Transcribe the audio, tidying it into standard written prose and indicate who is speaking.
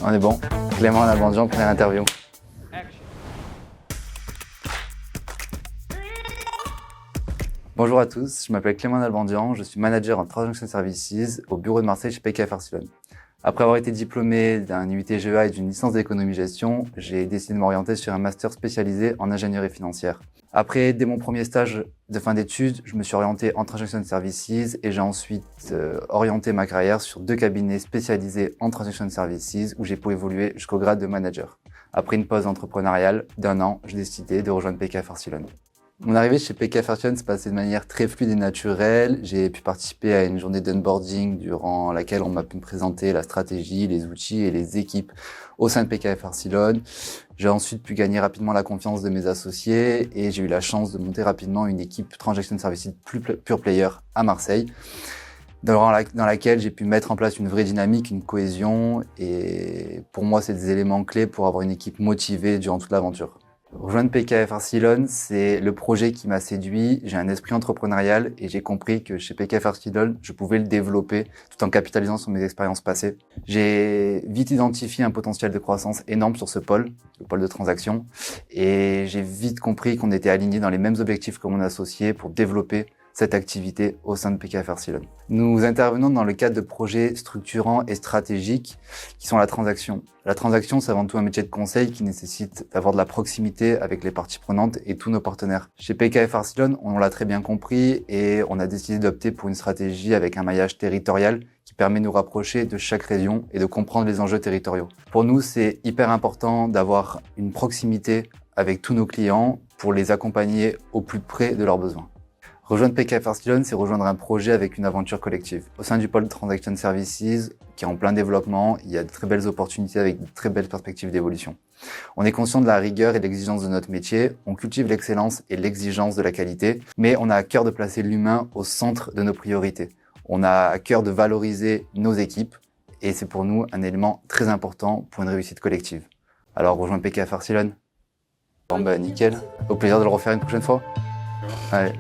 Speaker 1: On est bon. Clément Nalbandian, première interview. Bonjour à tous, je m'appelle Clément Nalbandian, je suis manager en Transaction Services au bureau de Marseille chez PKF Arcelon. Après avoir été diplômé d'un IUT GEA et d'une licence d'économie-gestion, j'ai décidé de m'orienter sur un master spécialisé en ingénierie financière. Après, dès mon premier stage de fin d'études, je me suis orienté en Transaction Services et j'ai ensuite orienté ma carrière sur 2 cabinets spécialisés en Transaction Services où j'ai pu évoluer jusqu'au grade de manager. Après une pause entrepreneuriale d'1 an, j'ai décidé de rejoindre PKF Arcelon. Mon arrivée chez PKF Arcelon s'est passée de manière très fluide et naturelle. J'ai pu participer à une journée d'onboarding durant laquelle on m'a pu me présenter la stratégie, les outils et les équipes au sein de PKF Arcelon. J'ai ensuite pu gagner rapidement la confiance de mes associés et j'ai eu la chance de monter rapidement une équipe Transaction Services pure player à Marseille, dans laquelle j'ai pu mettre en place une vraie dynamique, une cohésion, et pour moi, c'est des éléments clés pour avoir une équipe motivée durant toute l'aventure. Rejoindre PKF Arcelon, c'est le projet qui m'a séduit. J'ai un esprit entrepreneurial et j'ai compris que chez PKF Arcelon, je pouvais le développer tout en capitalisant sur mes expériences passées. J'ai vite identifié un potentiel de croissance énorme sur ce pôle, le pôle de transaction, et j'ai vite compris qu'on était alignés dans les mêmes objectifs que mon associé pour développer cette activité au sein de PKF Arcelon. Nous intervenons dans le cadre de projets structurants et stratégiques qui sont la transaction. La transaction, c'est avant tout un métier de conseil qui nécessite d'avoir de la proximité avec les parties prenantes et tous nos partenaires. Chez PKF Arcelon, on l'a très bien compris et on a décidé d'opter pour une stratégie avec un maillage territorial qui permet de nous rapprocher de chaque région et de comprendre les enjeux territoriaux. Pour nous, c'est hyper important d'avoir une proximité avec tous nos clients pour les accompagner au plus près de leurs besoins. Rejoindre PKF Arcelon, c'est rejoindre un projet avec une aventure collective. Au sein du pôle Transaction Services, qui est en plein développement, il y a de très belles opportunités avec de très belles perspectives d'évolution. On est conscient de la rigueur et de l'exigence de notre métier, on cultive l'excellence et l'exigence de la qualité, mais on a à cœur de placer l'humain au centre de nos priorités. On a à cœur de valoriser nos équipes, et c'est pour nous un élément très important pour une réussite collective. Alors rejoindre PKF Arcelon. Bon nickel, au plaisir de le refaire une prochaine fois. Allez.